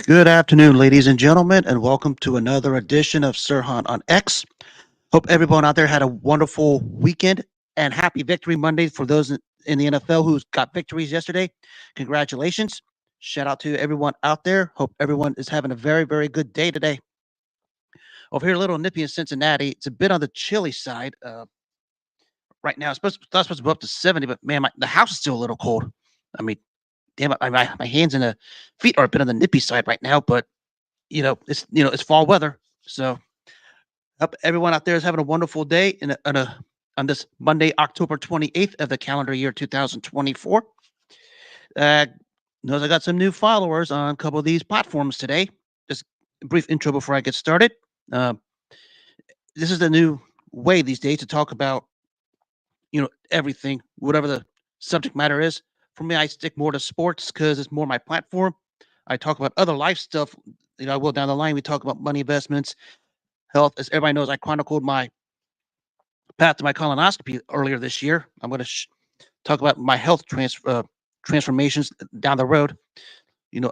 Good afternoon, ladies and gentlemen, and welcome to another edition of Sirhan on X. Hope everyone out there had a wonderful weekend and happy Victory Monday for those in the NFL who got victories yesterday. Congratulations. Shout out to everyone out there. Hope everyone is having a very, very good day today. Over here, a little nippy in Cincinnati. It's a bit on the chilly side right now. It's supposed to go up to 70, but man, the house is still a little cold. I mean, damn it, my hands and the feet are a bit on the nippy side right now, but it's fall weather. So hope everyone out there is having a wonderful day on this Monday, October 28th of the calendar year 2024. Uh, Knows I got some new followers on a couple of these platforms today. Just a brief intro before I get started. Uh, this is the new way these days to talk about everything, whatever the subject matter is. For me, I stick more to sports because it's more my platform. I talk about other life stuff. I will down the line. We talk about money investments, health. As everybody knows, I chronicled my path to my colonoscopy earlier this year. I'm going to talk about my health transformations down the road.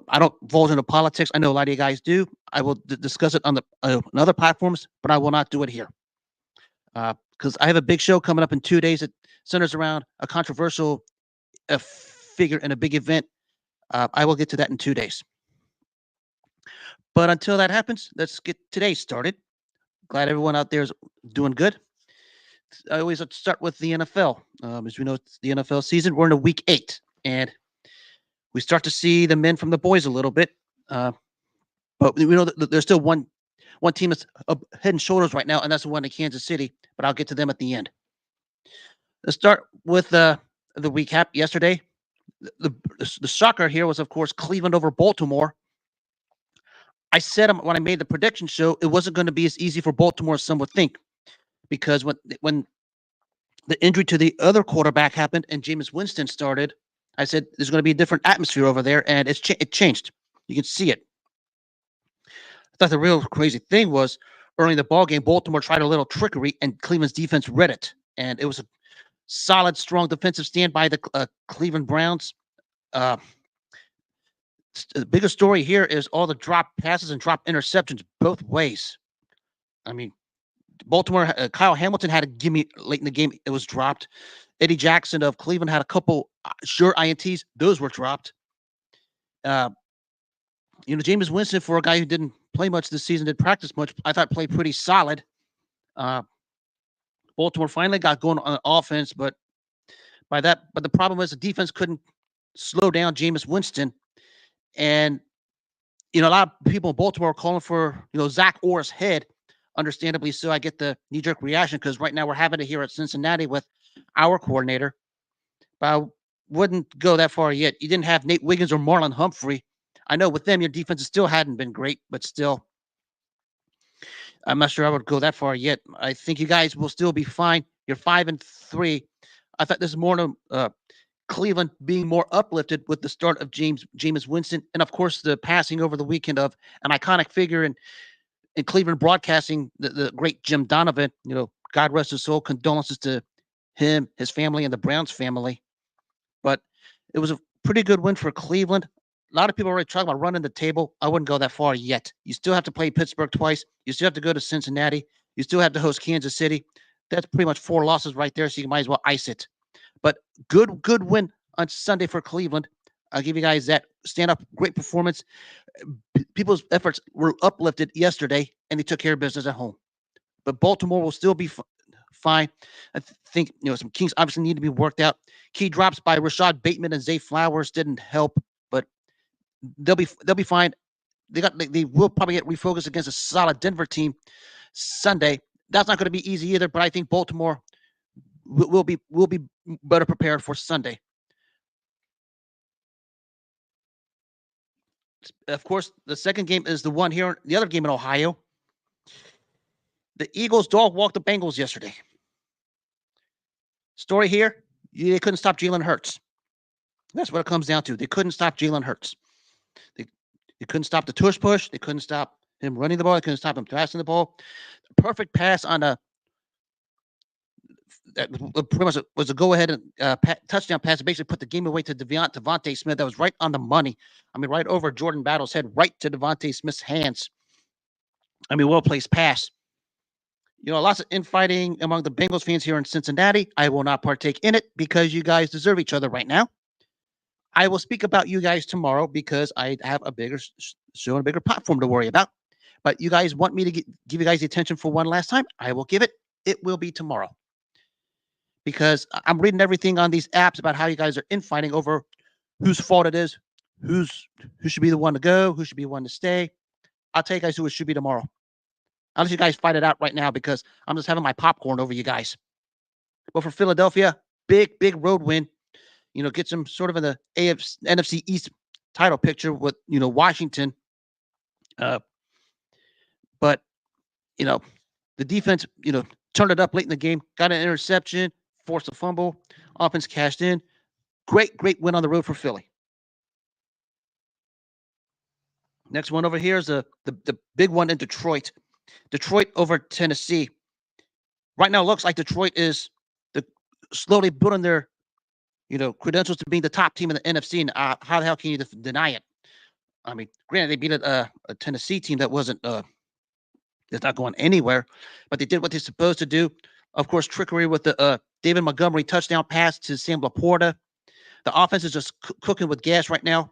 I don't divulge into politics. I know a lot of you guys do. I will discuss it on on other platforms, but I will not do it here because I have a big show coming up in 2 days that centers around a controversial figure in a big event. I will get to that in 2 days. But until that happens, let's get today started. Glad everyone out there is doing good. I always start with the NFL. As we know, it's the NFL season. We're in a week 8, and we start to see the men from the boys a little bit. But we know that there's still one team that's head and shoulders right now, and that's the one in Kansas City. But I'll get to them at the end. Let's start with the recap yesterday. The shocker here was, of course, Cleveland over Baltimore. I said when I made the prediction show, it wasn't going to be as easy for Baltimore as some would think, because when the injury to the other quarterback happened and Jameis Winston started, I said there's going to be a different atmosphere over there, and it changed. You can see it. I thought the real crazy thing was early in the ball game, Baltimore tried a little trickery, and Cleveland's defense read it, and it was a solid, strong defensive stand by the Cleveland Browns. The biggest story here is all the drop passes and drop interceptions both ways. I mean, Baltimore, Kyle Hamilton had a gimme late in the game. It was dropped. Eddie Jackson of Cleveland had a couple sure INTs. Those were dropped. Jameis Winston, for a guy who didn't play much this season, didn't practice much, I thought played pretty solid. Baltimore finally got going on offense, but the problem was the defense couldn't slow down Jameis Winston. And, a lot of people in Baltimore are calling for, Zach Orr's head. Understandably so. I get the knee-jerk reaction because right now we're having it here at Cincinnati with our coordinator. But I wouldn't go that far yet. You didn't have Nate Wiggins or Marlon Humphrey. I know with them, your defense still hadn't been great, but still, I'm not sure I would go that far yet. I think you guys will still be fine. You're 5-3. I thought this is more Cleveland being more uplifted with the start of Jameis Winston, and of course the passing over the weekend of an iconic figure in Cleveland broadcasting, the great Jim Donovan. God rest his soul. Condolences to him, his family, and the Browns family. But it was a pretty good win for Cleveland. A lot of people are already talking about running the table. I wouldn't go that far yet. You still have to play Pittsburgh twice. You still have to go to Cincinnati. You still have to host Kansas City. That's pretty much 4 losses right there, so you might as well ice it. But good win on Sunday for Cleveland. I'll give you guys that. Stand up, great performance. People's efforts were uplifted yesterday, and they took care of business at home. But Baltimore will still be fine. I think some kinks obviously need to be worked out. Key drops by Rashad Bateman and Zay Flowers didn't help, but they'll be fine. They will probably get refocused against a solid Denver team Sunday. That's not going to be easy either, but I think Baltimore will be better prepared for Sunday. Of course, the second game is the one here, the other game in Ohio. The Eagles dog walked the Bengals yesterday. Story here, they couldn't stop Jalen Hurts. That's what it comes down to. They couldn't stop Jalen Hurts. They couldn't stop the tush push. They couldn't stop him running the ball. They couldn't stop him passing the ball. Perfect pass on that pretty much was a go ahead and touchdown pass that basically put the game away to Devontae Smith. That was right on the money. I mean, right over Jordan Battle's head, right to Devontae Smith's hands. I mean, well placed pass. Lots of infighting among the Bengals fans here in Cincinnati. I will not partake in it because you guys deserve each other right now. I will speak about you guys tomorrow because I have a bigger show and a bigger platform to worry about. But you guys want me to give you guys the attention for one last time? I will give it. It will be tomorrow because I'm reading everything on these apps about how you guys are infighting over whose fault it is, who should be the one to go, who should be the one to stay. I'll tell you guys who it should be tomorrow. I'll let you guys fight it out right now because I'm just having my popcorn over you guys. But for Philadelphia, big road win. Gets them sort of in the NFC East title picture with Washington. But the defense turned it up late in the game, got an interception, forced a fumble, offense cashed in. Great win on the road for Philly. Next one over here is the big one in Detroit. Detroit over Tennessee. Right now, it looks like Detroit is slowly building their credentials to being the top team in the NFC. And how the hell can you deny it? I mean, granted, they beat a Tennessee team that wasn't that's not going anywhere, but they did what they're supposed to do. Of course, trickery with the David Montgomery touchdown pass to Sam Laporta. The offense is just cooking with gas right now.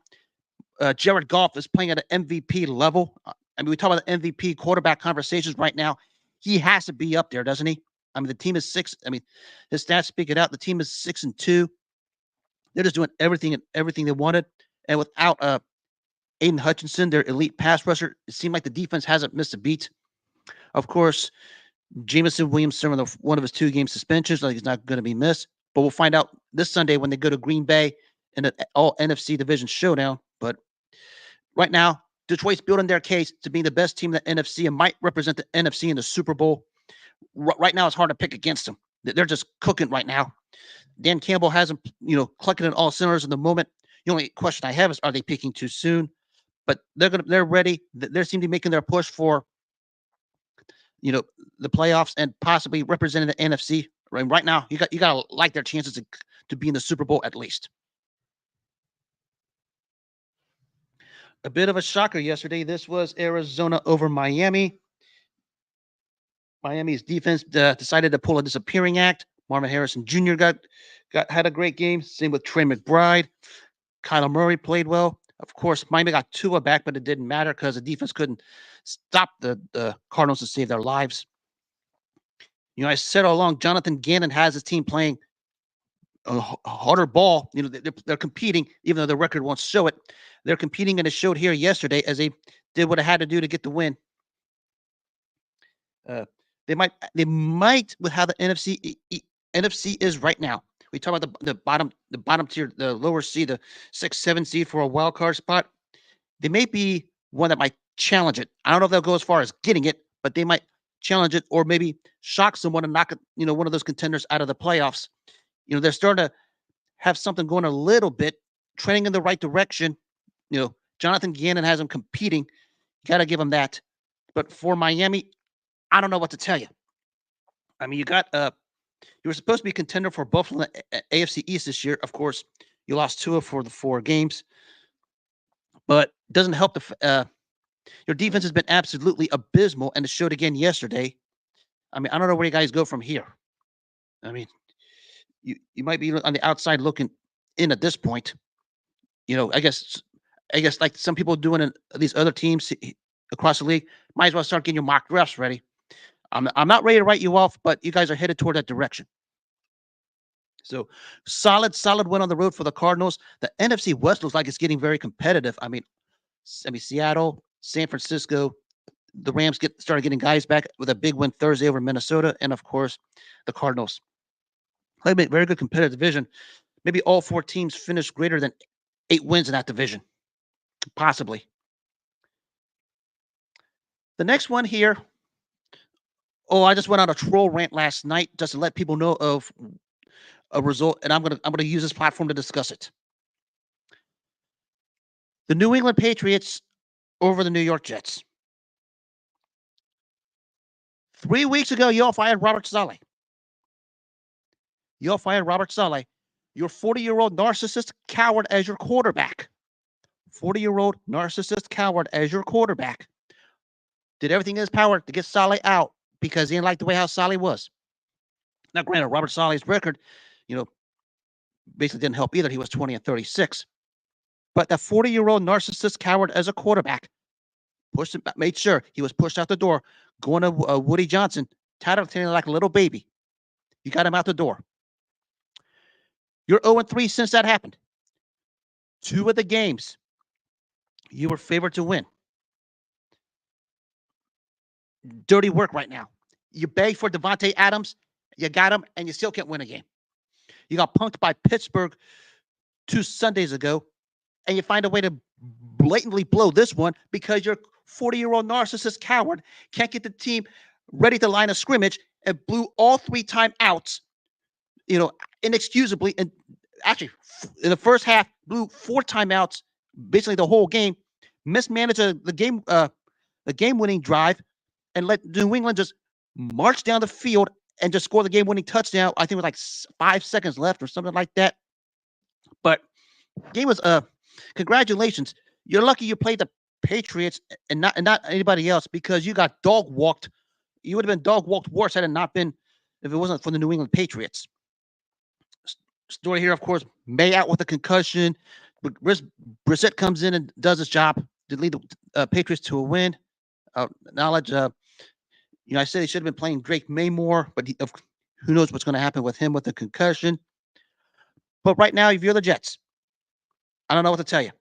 Jared Goff is playing at an MVP level. I mean, we talk about the MVP quarterback conversations right now. He has to be up there, doesn't he? I mean, the team is 6. I mean, his stats speak it out. The team is 6-2. They're just doing everything they wanted. And without Aiden Hutchinson, their elite pass rusher, it seemed like the defense hasn't missed a beat. Of course, Jameson Williams serving one of his 2-game suspensions. Like he's not going to be missed. But we'll find out this Sunday when they go to Green Bay in an all NFC division showdown. But right now, Detroit's building their case to being the best team in the NFC and might represent the NFC in the Super Bowl. Right now, it's hard to pick against them. They're just cooking right now. Dan Campbell hasn't, clucking in all cylinders in the moment. The only question I have is, are they peaking too soon? But they're ready. They seem to be making their push for, the playoffs and possibly representing the NFC. Right now, you got to like their chances to be in the Super Bowl at least. A bit of a shocker yesterday. This was Arizona over Miami. Miami's defense decided to pull a disappearing act. Marvin Harrison Jr. had a great game. Same with Trey McBride. Kyler Murray played well. Of course, Miami got Tua back, but it didn't matter because the defense couldn't stop the Cardinals to save their lives. I said all along, Jonathan Gannon has his team playing a harder ball. They're competing, even though the record won't show it. They're competing, and it showed here yesterday as they did what it had to do to get the win. They might with how the NFC is right now. We talk about the bottom tier, the lower seed, the 6-7 seed for a wild card spot. They may be one that might challenge it. I don't know if they'll go as far as getting it, but they might challenge it or maybe shock someone and knock one of those contenders out of the playoffs. They're starting to have something going a little bit, trending in the right direction. Jonathan Gannon has them competing. You got to give them that. But for Miami, I don't know what to tell you. I mean, you were supposed to be a contender for Buffalo in the AFC East this year. Of course, you lost Tua for the 4 games, but it doesn't help your defense has been absolutely abysmal, and it showed again yesterday. I mean, I don't know where you guys go from here. I mean, you might be on the outside looking in at this point. I guess like some people doing in these other teams across the league, might as well start getting your mock drafts ready. I'm not ready to write you off, but you guys are headed toward that direction. So solid win on the road for the Cardinals. The NFC West looks like it's getting very competitive. I mean, Seattle, San Francisco, the Rams started getting guys back with a big win Thursday over Minnesota, and of course, the Cardinals. Played a very good competitive division. Maybe all 4 teams finished greater than 8 wins in that division, possibly. The next one here. Oh, I just went on a troll rant last night just to let people know of a result, and I'm gonna use this platform to discuss it. The New England Patriots over the New York Jets. 3 weeks ago, y'all fired Robert Saleh. You'll find Robert Saleh, your 40-year-old narcissist coward, as your quarterback. 40-year-old narcissist coward as your quarterback. Did everything in his power to get Saleh out because he didn't like the way how Saleh was. Now, granted, Robert Saleh's record, you know, basically didn't help either. He was 20-36. But that 40-year-old narcissist coward as a quarterback pushed him, made sure he was pushed out the door, going to Woody Johnson, tattling like a little baby. You got him out the door. You're 0-3 since that happened. 2 of the games you were favored to win. Dirty work right now. You begged for Devontae Adams, you got him, and you still can't win a game. You got punked by Pittsburgh 2 Sundays ago, and you find a way to blatantly blow this one because your 40-year-old narcissist coward can't get the team ready to line of scrimmage and blew all 3 timeouts, inexcusably. And actually, in the first half, blew 4 timeouts, basically the whole game, mismanaged the game-winning drive, and let New England just march down the field and just score the game-winning touchdown. I think it was like 5 seconds left or something like that. But game was congratulations. You're lucky you played the Patriots and not anybody else, because you got dog walked. You would have been dog walked worse had it not been, if it wasn't for the New England Patriots. Story here, of course, May out with a concussion. Brissett comes in and does his job to lead the Patriots to a win. Knowledge, I said he should have been playing Drake May more, but who knows what's going to happen with him with the concussion. But right now, if you're the Jets, I don't know what to tell you.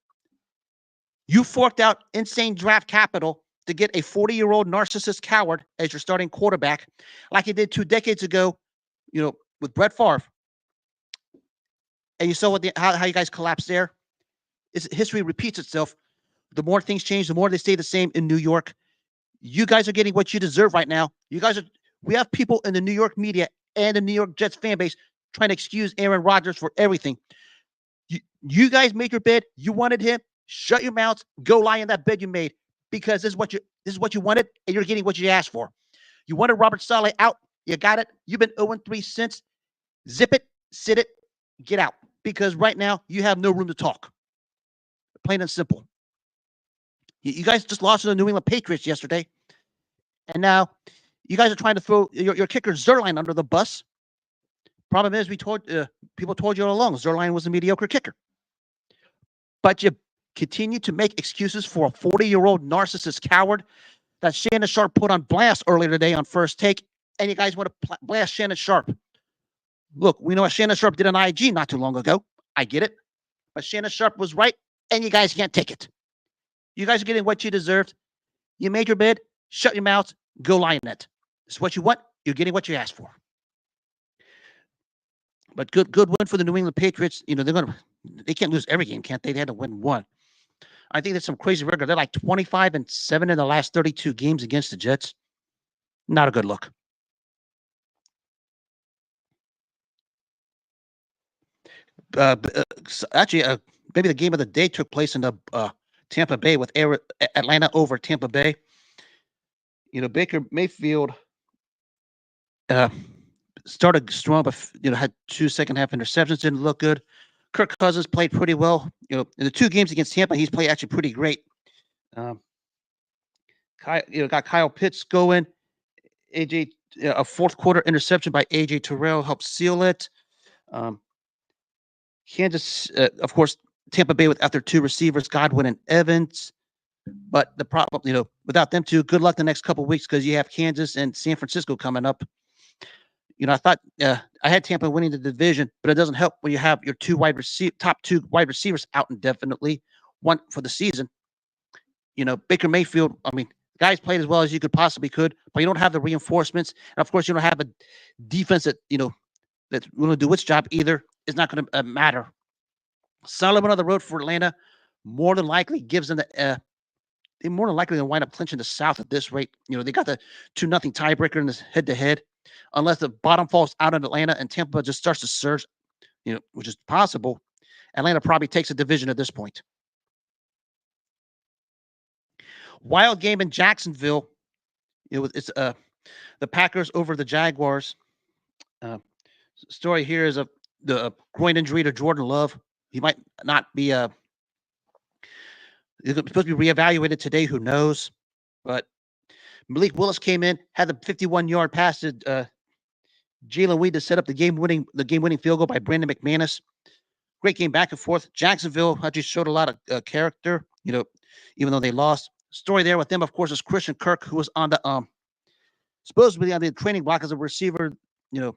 You forked out insane draft capital to get a 40-year-old narcissist coward as your starting quarterback, like you did 2 decades ago, with Brett Favre. And you saw how you guys collapsed there. History repeats itself. The more things change, the more they stay the same in New York. You guys are getting what you deserve right now. We have people in the New York media and the New York Jets fan base trying to excuse Aaron Rodgers for everything. You guys made your bed. You wanted him. Shut your mouths. Go lie in that bed you made, because this is what you wanted, and you're getting what you asked for. You wanted Robert Saleh out. You got it. You've been 0-3 since. Zip it, sit it, get out, because right now you have no room to talk. Plain and simple. You guys just lost to the New England Patriots yesterday, and now you guys are trying to throw your kicker Zerline under the bus. Problem is, people told you all along Zerline was a mediocre kicker, but you continue to make excuses for a 40-year-old narcissist coward that Shannon Sharp put on blast earlier today on First Take, and you guys want to blast Shannon Sharp. Look, we know what Shannon Sharp did on IG not too long ago. I get it, but Shannon Sharp was right, and you guys can't take it. You guys are getting what you deserved. You made your bed. Shut your mouths. Go lie in it. It's what you want. You're getting what you asked for. But good win for the New England Patriots. They can't lose every game, can't they? They had to win 1. I think that's some crazy record. They're like 25-7 in the last 32 games against the Jets. Not a good look. Actually, maybe the game of the day took place in the Tampa Bay with Atlanta over Tampa Bay. Baker Mayfield started strong, but had 2 second-half interceptions. Didn't look good. Kirk Cousins played pretty well. In the 2 games against Tampa, he's played actually pretty great. Got Kyle Pitts going. AJ, a 4th quarter interception by AJ Terrell helped seal it. Kansas, of course, Tampa Bay without their 2 receivers, Godwin and Evans. But the problem, without them 2, good luck the next couple of weeks, because you have Kansas and San Francisco coming up. I thought I had Tampa winning the division, but it doesn't help when you have your top 2 wide receivers out indefinitely, 1 for the season. Baker Mayfield, guys played as well as you possibly could, but you don't have the reinforcements. And of course, you don't have a defense that, that's going to do its job either. It's not going to matter. Solomon on the road for Atlanta more than likely gives them they more than likely going to wind up clinching the South at this rate. They got the 2-0 tiebreaker in this head-to-head. Unless the bottom falls out in Atlanta and Tampa just starts to surge, which is possible, Atlanta probably takes a division at this point. Wild game in Jacksonville. It's the Packers over the Jaguars. Story here is of the groin injury to Jordan Love. He might not be he's supposed to be reevaluated today. Who knows? But Malik Willis came in, had the 51-yard pass to Jalen Weed to set up the game winning field goal by Brandon McManus. Great game back and forth. Jacksonville actually showed a lot of character, even though they lost. Story there with them, of course, is Christian Kirk, who was on the supposedly on the training block as a receiver, you know,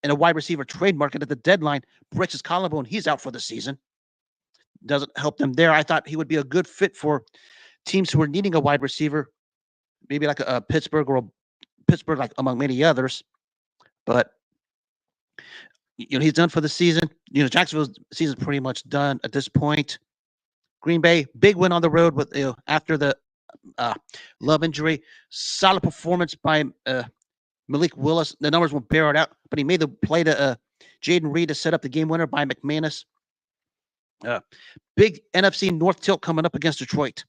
in a wide receiver trade market at the deadline. Breaks his collarbone. He's out for the season. Doesn't help them there. I thought he would be a good fit for teams who are needing a wide receiver, maybe like a Pittsburgh or Pittsburgh, like among many others. But he's done for the season. Jacksonville's season's pretty much done at this point. Green Bay, big win on the road with after the Love injury. Solid performance by Malik Willis. The numbers won't bear it out, but he made the play to Jaden Reed to set up the game winner by McManus. Big NFC North tilt coming up against Detroit,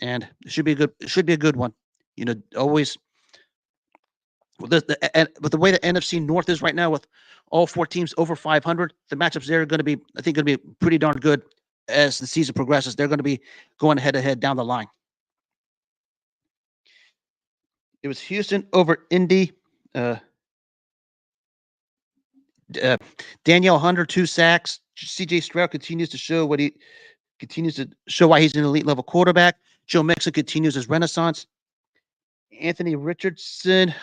and it should be a good one. Always with the way the NFC North is right now, with all four teams over 500, the matchups there are going to be, I think, going to be pretty darn good as the season progresses. They're going to be going head to head down the line. It was Houston over Indy. Danielle Hunter, 2 sacks. C.J. Stroud continues to show why he's an elite level quarterback. Joe Mixon continues his renaissance. Anthony Richardson,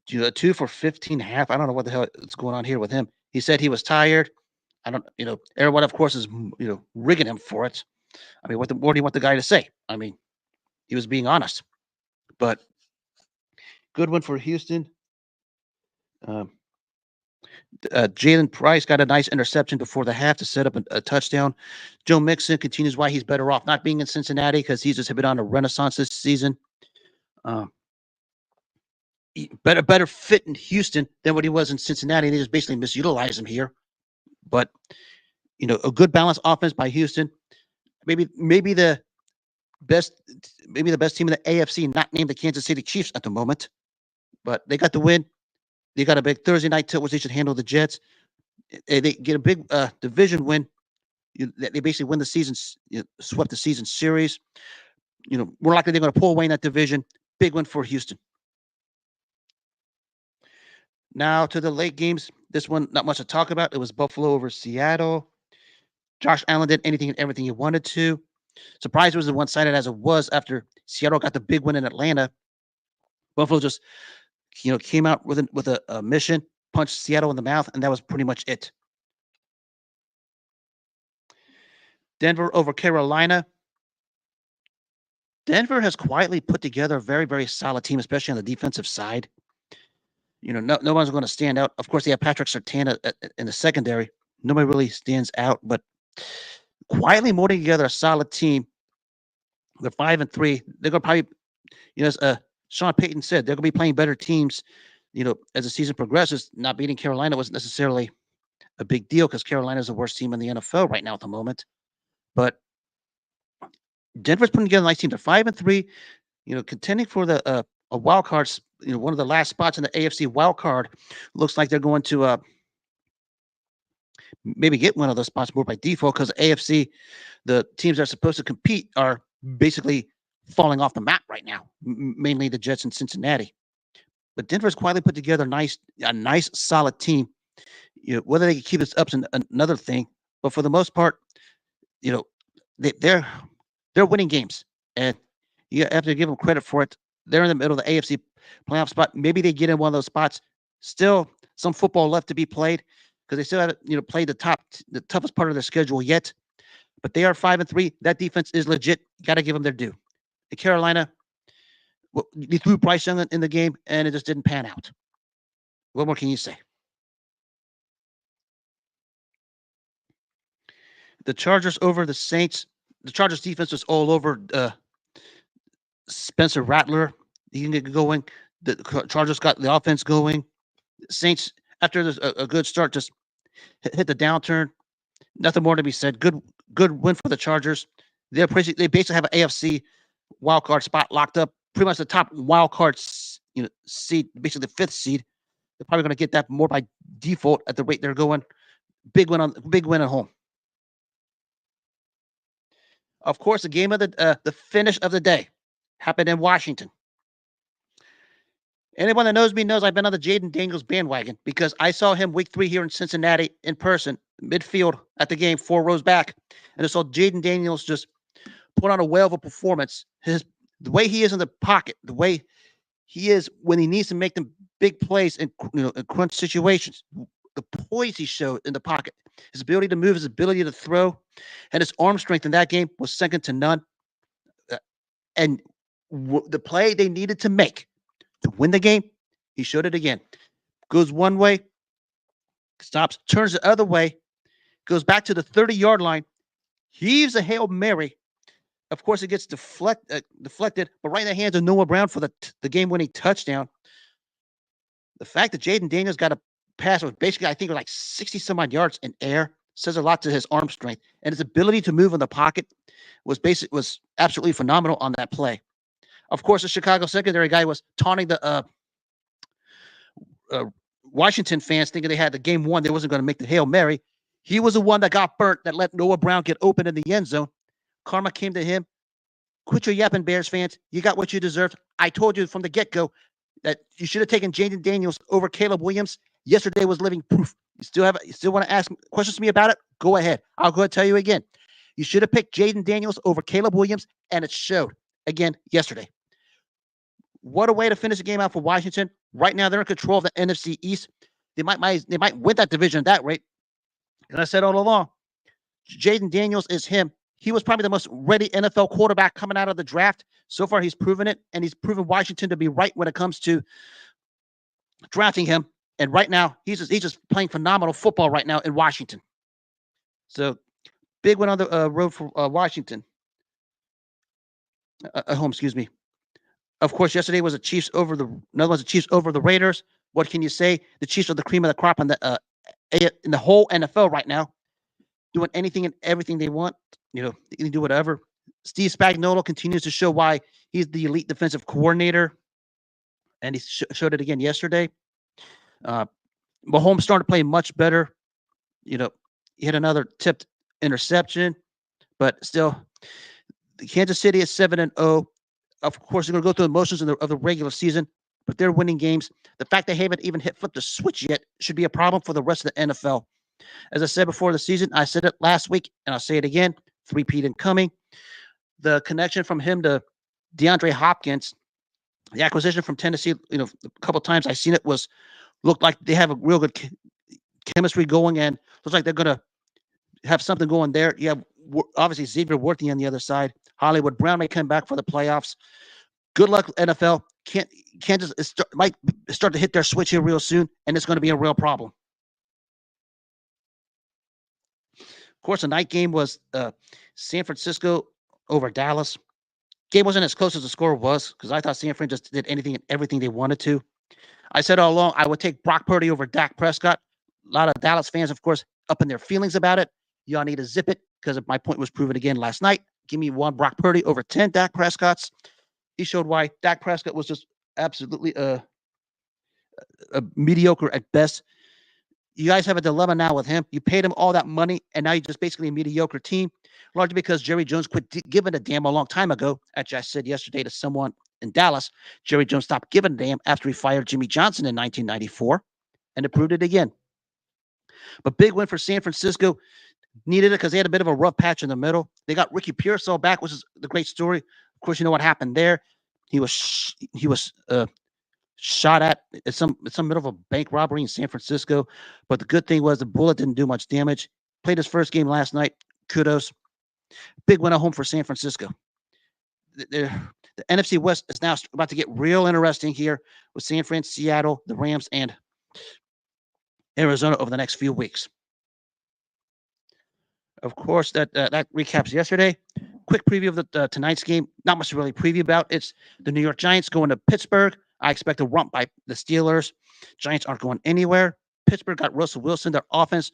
2 for 15.5. I don't know what the hell is going on here with him. He said he was tired. I don't, everyone, of course, is, rigging him for it. I mean, what do you want the guy to say? I mean, he was being honest. But good one for Houston. Jalen Price got a nice interception before the half to set up a touchdown. Joe Mixon continues why he's better off not being in Cincinnati, because he's just been on a renaissance this season. Better fit in Houston than what he was in Cincinnati. They just basically misutilized him here. But a good balanced offense by Houston. Maybe the best team in the AFC, not named the Kansas City Chiefs at the moment. But they got the win. They got a big Thursday night tilt, which they should handle the Jets. They get a big division win. They basically win the season, swept the season series. More likely they're going to pull away in that division. Big win for Houston. Now to the late games. This one, not much to talk about. It was Buffalo over Seattle. Josh Allen did anything and everything he wanted to. Surprise was the one-sided as it was after Seattle got the big win in Atlanta. Buffalo just came out with a mission, punched Seattle in the mouth, and that was pretty much it. Denver over Carolina. Denver has quietly put together a very, very solid team, especially on the defensive side. No one's going to stand out. Of course, they have Patrick Surtain in the secondary. Nobody really stands out, but quietly putting together a solid team. They're 5-3. They're going to probably, as Sean Payton said, they're going to be playing better teams, as the season progresses. Not beating Carolina wasn't necessarily a big deal because Carolina is the worst team in the NFL right now at the moment. But Denver's putting together a nice team. They're 5-3, contending for the a wild card, one of the last spots in the AFC wild card. Looks like they're going to maybe get one of those spots more by default, because AFC, the teams that are supposed to compete are basically falling off the map right now, mainly the Jets and Cincinnati. But Denver's quietly put together a nice solid team. Whether they can keep this up is another thing, but for the most part, they're winning games, and you have to give them credit for it. They're in the middle of the AFC playoff spot. Maybe they get in one of those spots. Still some football left to be played, because they still haven't played the toughest part of their schedule yet. But they are 5-3. That defense is legit. Got to give them their due. In Carolina, they threw Bryce Young in the game, and it just didn't pan out. What more can you say? The Chargers over the Saints. The Chargers defense was all over Spencer Rattler. He can get going. The Chargers got the offense going. Saints, after a good start, just hit the downturn. Nothing more to be said. Good win for the Chargers. They basically have an AFC wild card spot locked up. Pretty much the top wild card seed, basically the 5th seed. They're probably going to get that more by default at the rate they're going. Big win at home. Of course, the finish of the day happened in Washington. Anyone that knows me knows I've been on the Jaden Daniels bandwagon because I saw him week 3 here in Cincinnati in person, midfield at the game, 4 rows back, and I saw Jaden Daniels just put on a whale of a performance. The way he is in the pocket, the way he is when he needs to make them big plays in in crunch situations, the poise he showed in the pocket, his ability to move, his ability to throw, and his arm strength in that game was second to none. And the play they needed to make to win the game, he showed it again. Goes one way, stops, turns the other way, goes back to the 30-yard line, heaves a Hail Mary. Of course, it gets deflected, but right in the hands of Noah Brown for the game-winning touchdown. The fact that Jaden Daniels got a pass was basically, I think, like 60-some-odd yards in air says a lot to his arm strength. And his ability to move in the pocket was absolutely phenomenal on that play. Of course, the Chicago secondary guy was taunting the Washington fans, thinking they had the game won. They wasn't going to make the Hail Mary. He was the one that got burnt, that let Noah Brown get open in the end zone. Karma came to him. Quit your yapping, Bears fans. You got what you deserved. I told you from the get-go that you should have taken Jaden Daniels over Caleb Williams. Yesterday was living proof. You still want to ask questions to me about it? Go ahead. I'll go ahead and tell you again. You should have picked Jaden Daniels over Caleb Williams, and it showed again yesterday. What a way to finish the game out for Washington. Right now, they're in control of the NFC East. They might win that division at that rate. And I said all along, Jaden Daniels is him. He was probably the most ready NFL quarterback coming out of the draft. So far, he's proven it, and he's proven Washington to be right when it comes to drafting him. And right now, he's just playing phenomenal football right now in Washington. So, big win on the road for Washington. Home, excuse me. Of course, yesterday was the Chiefs over the Raiders. What can you say? The Chiefs are the cream of the crop in the whole NFL right now, doing anything and everything they want. They can do whatever. Steve Spagnuolo continues to show why he's the elite defensive coordinator, and he showed it again yesterday. Mahomes started playing much better. He hit another tipped interception, but still, Kansas City is 7-0. Of course, they're going to go through the motions of the regular season, but they're winning games. The fact they haven't even flipped the switch yet should be a problem for the rest of the NFL. As I said before the season, I said it last week, and I'll say it again, three-peat incoming. The connection from him to DeAndre Hopkins, the acquisition from Tennessee, a couple of times I've seen it looked like they have a real good chemistry going, and looks like they're going to have something going there. You have obviously Xavier Worthy on the other side. Hollywood Brown may come back for the playoffs. Good luck, NFL. Kansas might start to hit their switch here real soon, and it's going to be a real problem. Of course, the night game was San Francisco over Dallas. Game wasn't as close as the score was because I thought San Fran just did anything and everything they wanted to. I said all along I would take Brock Purdy over Dak Prescott. A lot of Dallas fans, of course, up in their feelings about it. Y'all need to zip it because my point was proven again last night. Give me one Brock Purdy over 10 Dak Prescotts. He showed why Dak Prescott was just absolutely a mediocre at best. You guys have a dilemma now with him. You paid him all that money, and now you're just basically a mediocre team, largely because Jerry Jones quit giving a damn a long time ago. Actually, I said yesterday to someone in Dallas, Jerry Jones stopped giving a damn after he fired Jimmy Johnson in 1994, and it proved it again. But big win for San Francisco. Needed it because they had a bit of a rough patch in the middle. They got Ricky Pearsall back, which is the great story. Of course, you know what happened there. He was shot at some middle of a bank robbery in San Francisco. But the good thing was the bullet didn't do much damage. Played his first game last night. Kudos. Big win at home for San Francisco. The NFC West is now about to get real interesting here with San Fran, Seattle, the Rams, and Arizona over the next few weeks. Of course, that recaps yesterday. Quick preview of tonight's game. Not much to really preview about. It's the New York Giants going to Pittsburgh. I expect a rump by the Steelers. Giants aren't going anywhere. Pittsburgh got Russell Wilson. Their offense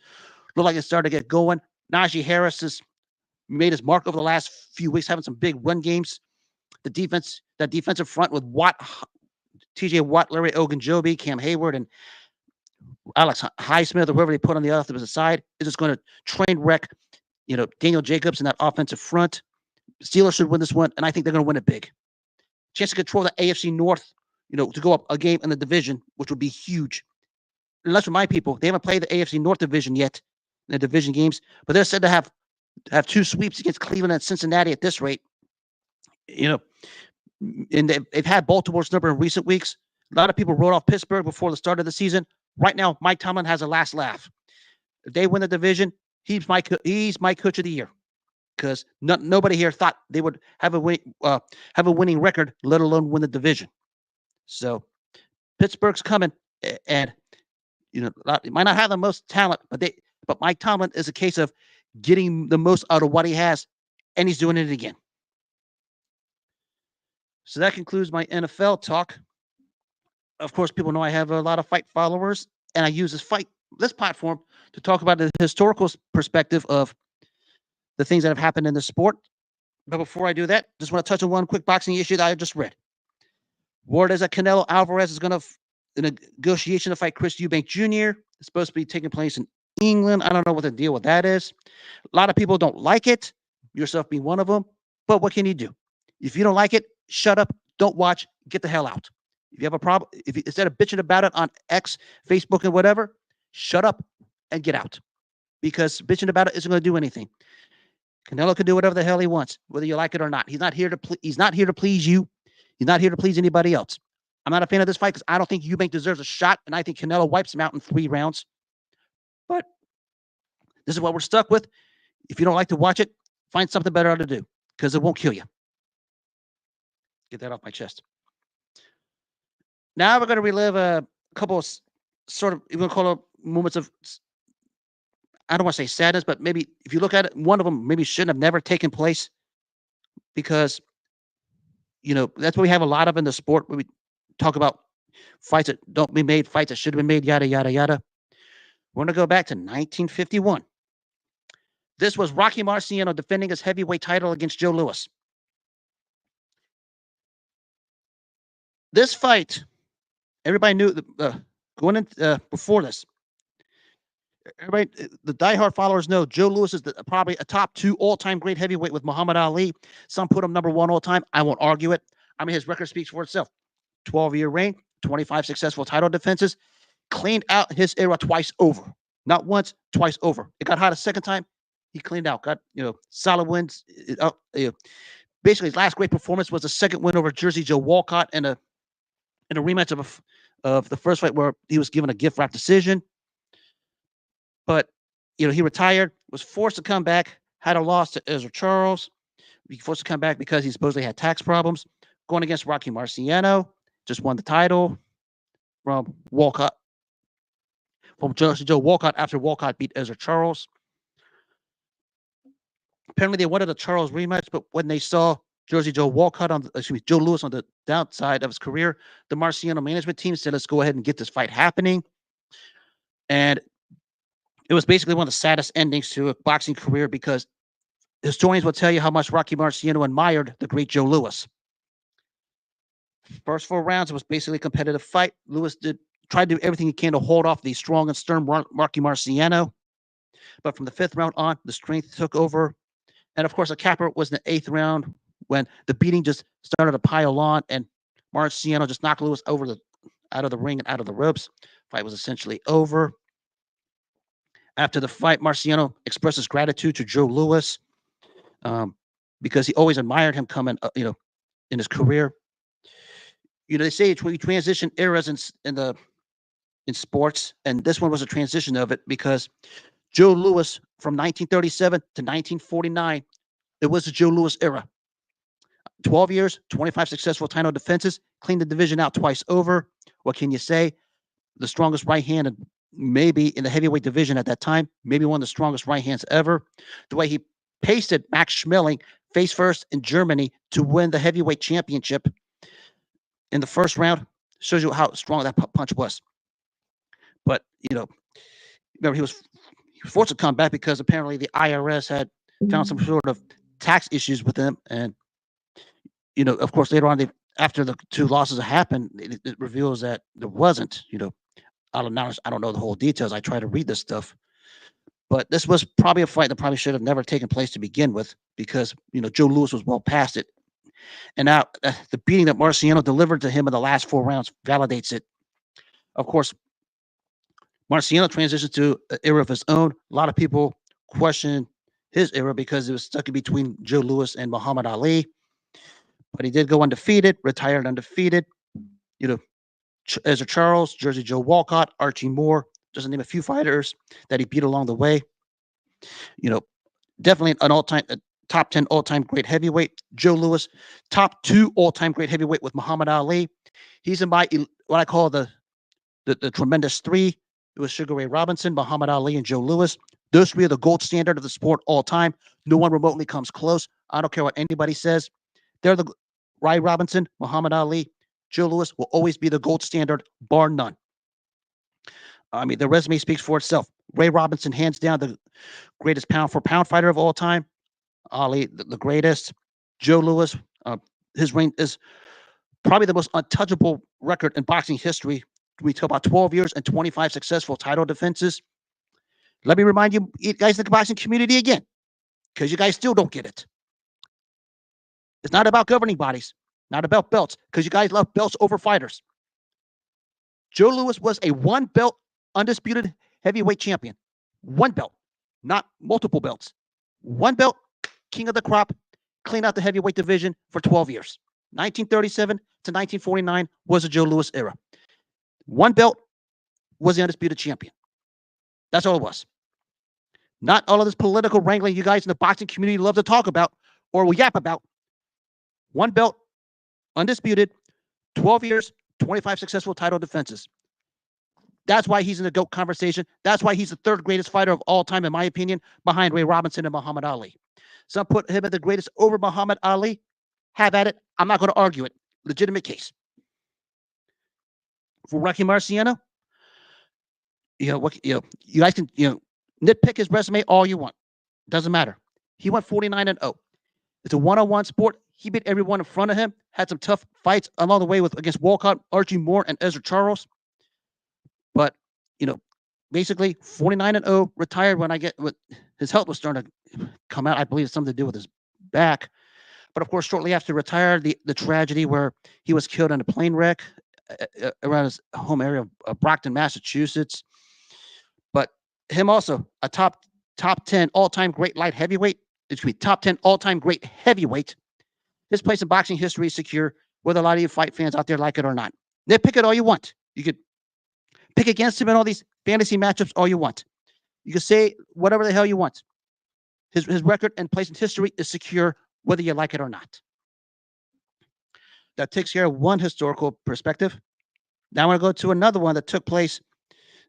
looked like it started to get going. Najee Harris has made his mark over the last few weeks, having some big run games. The defensive front with Watt, TJ Watt, Larry Ogunjobi, Cam Hayward, and Alex Highsmith or whoever they put on the offensive side is just going to train wreck, Daniel Jacobs in that offensive front. Steelers should win this one, and I think they're going to win it big. Chance to control the AFC North, to go up a game in the division, which would be huge. And let's remind people, they haven't played the AFC North division yet in the division games, but they're said to have two sweeps against Cleveland and Cincinnati at this rate. And they've had Baltimore's number in recent weeks. A lot of people wrote off Pittsburgh before the start of the season. Right now, Mike Tomlin has a last laugh. If they win the division, he's my coach of the year, because nobody here thought they would have a winning record, let alone win the division. So Pittsburgh's coming, and they might not have the most talent, but Mike Tomlin is a case of getting the most out of what he has, and he's doing it again. So that concludes my NFL talk. Of course, people know I have a lot of fight followers, and I use this platform to talk about the historical perspective of the things that have happened in the sport. But before I do that, just want to touch on one quick boxing issue that I just read. Word is that Canelo Alvarez is going to, in a negotiation to fight Chris Eubank Jr. It's supposed to be taking place in England. I don't know what the deal with that is. A lot of people don't like it, yourself being one of them. But what can you do? If you don't like it, shut up, don't watch, get the hell out. If you have a problem, instead of bitching about it on X, Facebook, and whatever, shut up and get out. Because bitching about it isn't going to do anything. Canelo can do whatever the hell he wants, whether you like it or not. He's not here to please you. He's not here to please anybody else. I'm not a fan of this fight because I don't think Eubank deserves a shot, and I think Canelo wipes him out in 3 rounds. But this is what we're stuck with. If you don't like to watch it, find something better to do, because it won't kill you. Get that off my chest. Now we're going to relive a couple of sort of, you're going to call it moments of, I don't want to say sadness, but maybe if you look at it, one of them maybe shouldn't have never taken place, because, that's what we have a lot of in the sport, where we talk about fights that don't be made, fights that should have been made, yada, yada, yada. We're going to go back to 1951. This was Rocky Marciano defending his heavyweight title against Joe Louis. This fight, everybody knew going in before this. Everybody, the diehard followers know Joe Louis is probably a top 2 all-time great heavyweight with Muhammad Ali. Some put him number 1 all time. I won't argue it. I mean, his record speaks for itself. 12-year reign, 25 successful title defenses, cleaned out his era twice over. Not once, twice over. It got hot a second time. He cleaned out. Got solid wins. Basically, his last great performance was a second win over Jersey Joe Walcott in a rematch of the first fight where he was given a gift wrap decision. But, he retired, was forced to come back, had a loss to Ezra Charles. He forced to come back because he supposedly had tax problems. Going against Rocky Marciano, just won the title from Walcott, from Jersey Joe Walcott after Walcott beat Ezra Charles. Apparently, they wanted a Charles rematch, but when they saw Joe Louis on the downside of his career, the Marciano management team said, let's go ahead and get this fight happening. And it was basically one of the saddest endings to a boxing career, because historians will tell you how much Rocky Marciano admired the great Joe Louis. First 4 rounds, it was basically a competitive fight. Louis tried to do everything he can to hold off the strong and stern Rocky Marciano. But from the 5th round on, the strength took over. And of course, a capper was in the 8th round, when the beating just started to pile on, and Marciano just knocked Louis out of the ring and out of the ropes. Fight was essentially over. After the fight, Marciano expressed his gratitude to Joe Louis, because he always admired him coming, in his career. They say we transition eras in sports, and this one was a transition of it, because Joe Louis from 1937 to 1949, it was the Joe Louis era. 12 years, 25 successful title defenses, cleaned the division out twice over. What can you say? The strongest right hand, maybe in the heavyweight division at that time, maybe one of the strongest right hands ever. The way he pasted Max Schmeling face first in Germany to win the heavyweight championship in the first round shows you how strong that punch was. But, remember, he was forced to come back because apparently the IRS had found some sort of tax issues with him. And, of course, later on, after the 2 losses happened, it reveals that there wasn't, I don't know the whole details. I try to read this stuff, but this was probably a fight that probably should have never taken place to begin with because Joe Louis was well past it, and now the beating that Marciano delivered to him in the last 4 rounds validates it. Of course, Marciano transitioned to an era of his own. A lot of people question his era because it was stuck in between Joe Louis and Muhammad Ali, but he did go undefeated, retired undefeated. You know, Ezra Charles, Jersey Joe Walcott, Archie Moore, just to name a few fighters that he beat along the way. You know, definitely an all-time top 10 all-time great heavyweight. Joe Louis, top 2 all-time great heavyweight with Muhammad Ali. He's in my what I call the tremendous three. It was Sugar Ray Robinson, Muhammad Ali, and Joe Louis. Those three are the gold standard of the sport all time. No one remotely comes close. I don't care what anybody says. They're the Ray Robinson, Muhammad Ali, Joe Louis will always be the gold standard, bar none. I mean, the resume speaks for itself. Ray Robinson, hands down, the greatest pound-for-pound fighter of all time. Ali, the greatest. Joe Louis, his reign is probably the most untouchable record in boxing history. We talk about 12 years and 25 successful title defenses. Let me remind you guys in the boxing community again, because you guys still don't get it. It's not about governing bodies, not about belts, because you guys love belts over fighters. Joe Louis was a one-belt undisputed heavyweight champion. One belt, not multiple belts. One belt, king of the crop, clean out the heavyweight division for 12 years. 1937 to 1949 was the Joe Louis era. One belt was the undisputed champion. That's all it was. Not all of this political wrangling you guys in the boxing community love to talk about or will yap about. One belt, undisputed, 12 years, 25 successful title defenses. That's why he's in the GOAT conversation. That's why he's the third greatest fighter of all time, in my opinion, behind Ray Robinson and Muhammad Ali. Some put him at the greatest over Muhammad Ali. Have at it. I'm not going to argue it. Legitimate case. For Rocky Marciano, you guys can, nitpick his resume all you want. Doesn't matter. He went 49-0. It's a one-on-one sport. He beat everyone in front of him. Had some tough fights along the way against Walcott, Archie Moore, and Ezra Charles. But, basically 49-0, retired when his health was starting to come out. I believe it's something to do with his back. But of course, shortly after retired, the tragedy where he was killed in a plane wreck around his home area of Brockton, Massachusetts. But him also a top 10 all-time great light heavyweight. Excuse me, top 10 all-time great heavyweight. His place in boxing history is secure, whether a lot of you fight fans out there like it or not. Nitpick it all you want. You could pick against him in all these fantasy matchups all you want. You can say whatever the hell you want. His record and place in history is secure, whether you like it or not. That takes care of one historical perspective. Now I want to go to another one that took place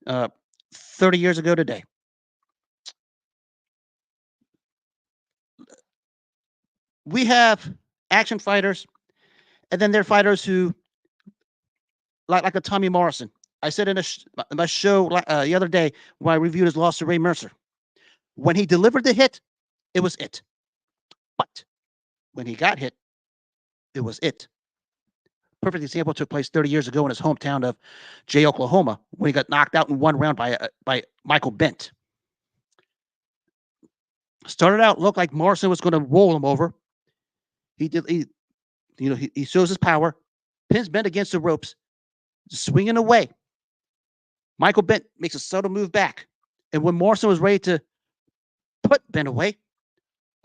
30 years ago today. We have action fighters, and then there are fighters who, like a Tommy Morrison. I said in my show the other day when I reviewed his loss to Ray Mercer. When he delivered the hit, it was it. But when he got hit, it was it. Perfect example took place 30 years ago in his hometown of Jay, Oklahoma, when he got knocked out in one round by Michael Bentt. Started out, looked like Morrison was going to roll him over. He shows his power, pins Bentt against the ropes, swinging away. Michael Bentt makes a subtle move back. And when Morrison was ready to put Bentt away,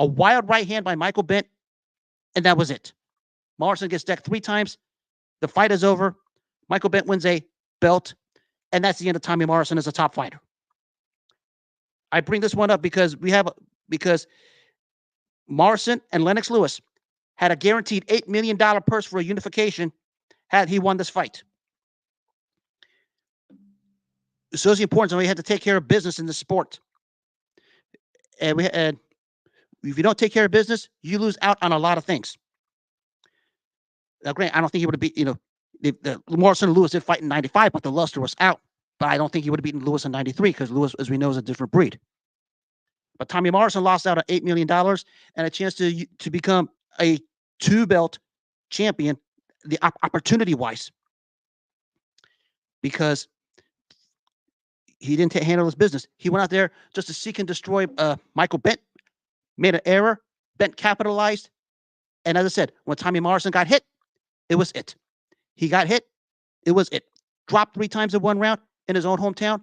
a wild right hand by Michael Bentt, and that was it. Morrison gets decked 3 times. The fight is over. Michael Bentt wins a belt, and that's the end of Tommy Morrison as a top fighter. I bring this one up because Morrison and Lennox Lewis had a guaranteed $8 million purse for a unification had he won this fight. So it's the importance, and we had to take care of business in the sport. And if you don't take care of business, you lose out on a lot of things. Now, granted, I don't think he would have beat, the Morrison and Lewis did fight in 95, but the luster was out. But I don't think he would have beaten Lewis in 93 because Lewis, as we know, is a different breed. But Tommy Morrison lost out on $8 million and a chance to become a 2-belt champion, the opportunity-wise. Because he didn't handle his business. He went out there just to seek and destroy Michael Bentt, made an error. Bentt capitalized. And as I said, when Tommy Morrison got hit, it was it. He got hit, it was it. Dropped 3 times in 1 round in his own hometown.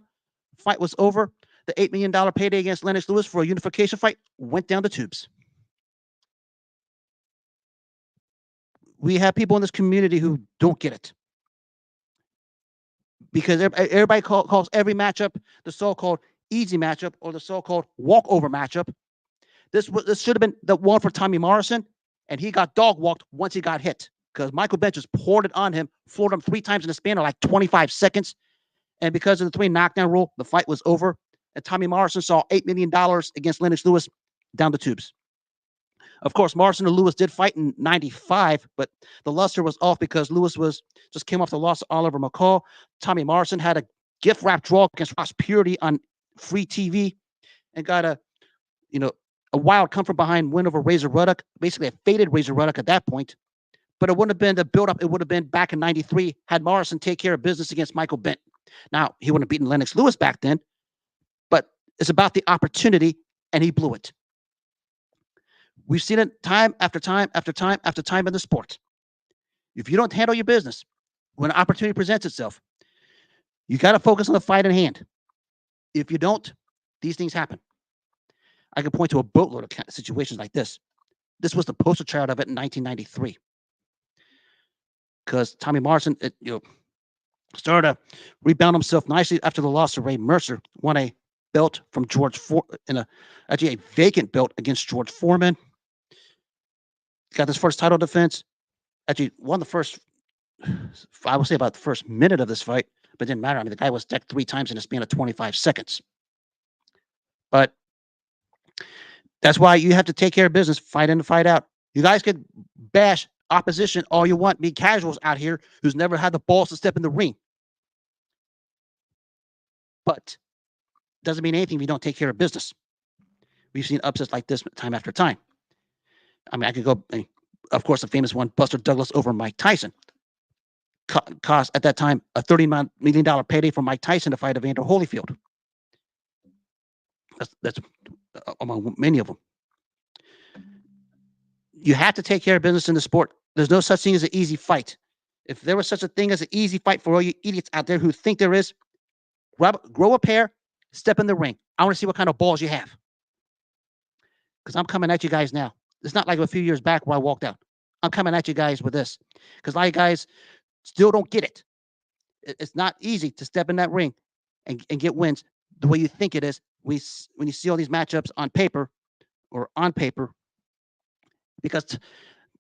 Fight was over. The $8 million payday against Lennox Lewis for a unification fight went down the tubes. We have people in this community who don't get it. Because everybody calls every matchup the so-called easy matchup or the so-called walkover matchup. This should have been the one for Tommy Morrison, and he got dog walked once he got hit because Michael Bentt just poured it on him, floored him 3 times in the span of like 25 seconds. And because of the 3 knockdown rule, the fight was over. And Tommy Morrison saw $8 million against Lennox Lewis down the tubes. Of course, Marciano Lewis did fight in 95, but the luster was off because Lewis just came off the loss of Oliver McCall. Tommy Morrison had a gift wrap draw against Ross Purity on free TV and got a wild come from behind win over Razor Ruddock, basically a faded Razor Ruddock at that point. But it wouldn't have been the build-up. It would have been back in 93 had Morrison take care of business against Michael Bentt. Now, he wouldn't have beaten Lennox Lewis back then, but it's about the opportunity, and he blew it. We've seen it time after time after time after time in the sport. If you don't handle your business when an opportunity presents itself, you got to focus on the fight in hand. If you don't, these things happen. I can point to a boatload of situations like this. This was the poster child of it in 1993. Because Tommy Morrison, started to rebound himself nicely after the loss to Ray Mercer, won a belt from George actually a vacant belt against George Foreman. Got his first title defense. Actually won the first, I would say about the first minute of this fight, but it didn't matter. I mean, the guy was decked 3 times in a span of 25 seconds. But that's why you have to take care of business, fight in and fight out. You guys could bash opposition all you want, be casuals out here who's never had the balls to step in the ring. But doesn't mean anything if you don't take care of business. We've seen upsets like this time after time. I mean, I could go, of course, the famous one, Buster Douglas over Mike Tyson. Cost at that time a $30 million payday for Mike Tyson to fight Evander Holyfield. That's among many of them. You have to take care of business in the sport. There's no such thing as an easy fight. If there was such a thing as an easy fight for all you idiots out there who think there is, grow a pair, step in the ring. I want to see what kind of balls you have. Because I'm coming at you guys now. It's not like a few years back where I walked out. I'm coming at you guys with this. Because a lot of guys still don't get it. It's not easy to step in that ring and get wins the way you think it is. When you see all these matchups on paper, because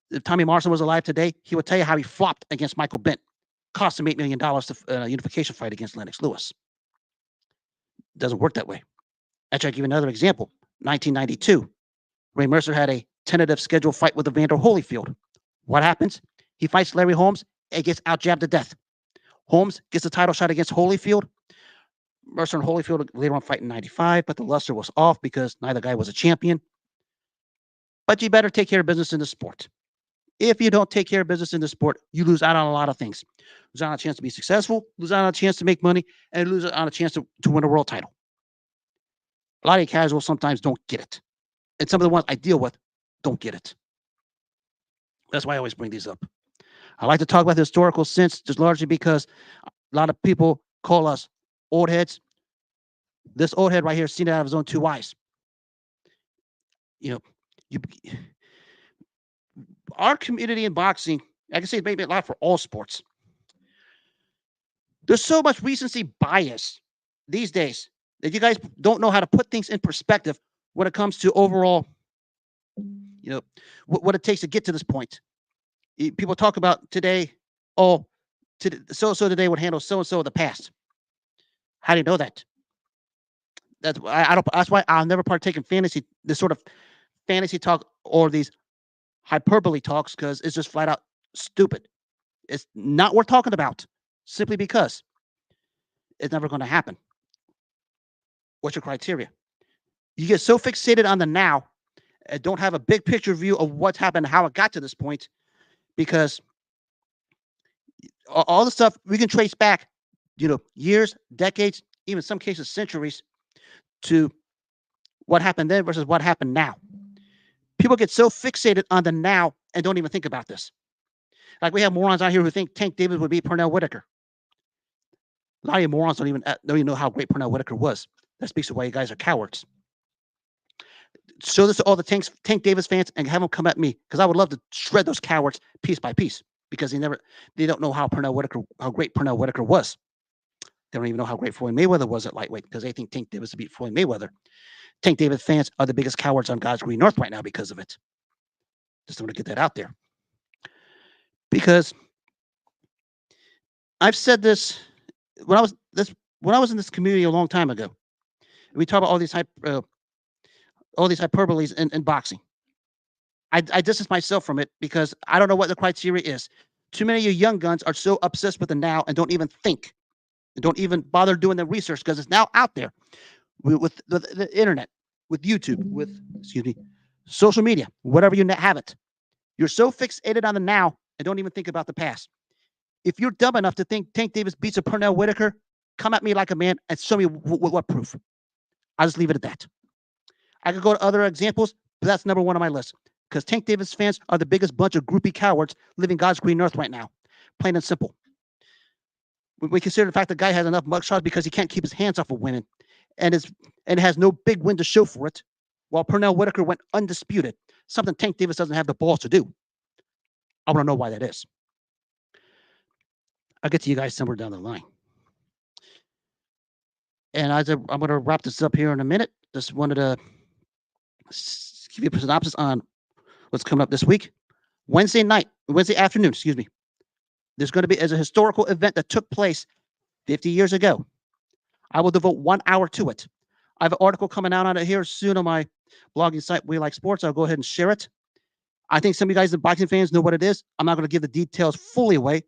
if Tommy Morrison was alive today, he would tell you how he flopped against Michael Bentt. Cost him $8 million to a unification fight against Lennox Lewis. It doesn't work that way. Actually, I'll give you another example. 1992, Ray Mercer had a tentative scheduled fight with Evander Holyfield. What happens? He fights Larry Holmes and gets out-jabbed to death. Holmes gets a title shot against Holyfield. Mercer and Holyfield later on fight in 95, but the luster was off because neither guy was a champion. But you better take care of business in the sport. If you don't take care of business in the sport, you lose out on a lot of things. Lose out on a chance to be successful, lose out on a chance to make money, and lose out on a chance to win a world title. A lot of casuals sometimes don't get it. And some of the ones I deal with don't get it. That's why I always bring these up. I like to talk about the historical sense just largely because a lot of people call us old heads. This old head right here seen it out of his own 2 eyes. Our community in boxing, I can say maybe a lot for all sports. There's so much recency bias these days that you guys don't know how to put things in perspective when it comes to overall, what it takes to get to this point. People talk about today, so-and-so today would handle so-and-so in the past. How do you know that? That's why I'll never partake in this sort of fantasy talk or these hyperbole talks, because it's just flat out stupid. It's not worth talking about simply because it's never going to happen. What's your criteria? You get so fixated on the now and don't have a big picture view of what's happened and how it got to this point, because all the stuff we can trace back, years, decades, even some cases centuries, to what happened then versus what happened now. People get so fixated on the now and don't even think about this. Like we have morons out here who think Tank Davis would beat Pernell Whitaker. A lot of you morons don't even know how great Pernell Whitaker was. That speaks to why you guys are cowards. Show this to all the Tank Davis fans and have them come at me, because I would love to shred those cowards piece by piece, because they don't know how great Pernell Whitaker was. They don't even know how great Floyd Mayweather was at lightweight, because they think Tank Davis would beat Floyd Mayweather. Tank Davis fans are the biggest cowards on God's green earth right now because of it. Just want to get that out there, because I've said this when I was in this community a long time ago. We talk about all these hyperboles in boxing. I distance myself from it because I don't know what the criteria is. Too many of you young guns are so obsessed with the now and don't even think, and don't even bother doing the research, because it's now out there with the internet, with YouTube, with social media, whatever you have it. You're so fixated on the now and don't even think about the past. If you're dumb enough to think Tank Davis beats a Pernell Whitaker, come at me like a man and show me what proof. I'll just leave it at that. I could go to other examples, but that's number one on my list, because Tank Davis fans are the biggest bunch of groupie cowards living God's green earth right now. Plain and simple. We consider the fact the guy has enough mugshots because he can't keep his hands off of women, and has no big win to show for it, while Pernell Whitaker went undisputed, something Tank Davis doesn't have the balls to do. I want to know why that is. I'll get to you guys somewhere down the line. And I'm going to wrap this up here in a minute. Just wanted to give you a synopsis on what's coming up this week. Wednesday afternoon, there's going to be as a historical event that took place 50 years ago. I will devote 1 hour to it. I have an article coming out on it here soon on my blogging site, We Like Sports. I'll go ahead and share it. I think some of you guys, the boxing fans, know what it is. I'm not going to give the details fully away,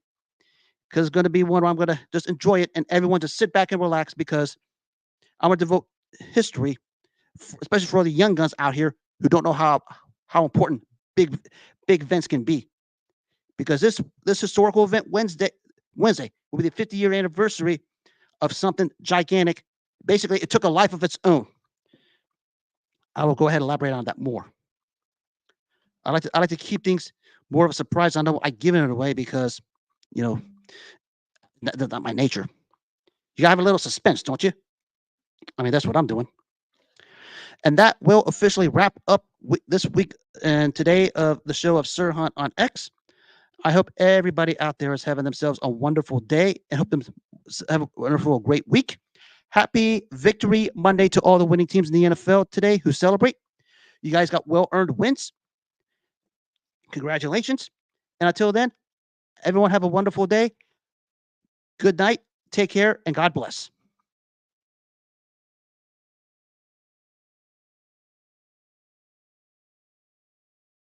because it's going to be one where I'm going to just enjoy it and everyone just sit back and relax, because I'm going to devote history, especially for all the young guns out here who don't know how important big events can be. Because this historical event Wednesday will be the 50-year anniversary of something gigantic. Basically, it took a life of its own. I will go ahead and elaborate on that more. I like to keep things more of a surprise. I know I give it away because, that's not my nature. You gotta have a little suspense, don't you? I mean, that's what I'm doing. And that will officially wrap up this week and today of the show of Sirhan on X. I hope everybody out there is having themselves a wonderful day, and hope them have a wonderful, great week. Happy Victory Monday to all the winning teams in the NFL today who celebrate. You guys got well-earned wins. Congratulations. And until then, everyone have a wonderful day. Good night. Take care, and God bless.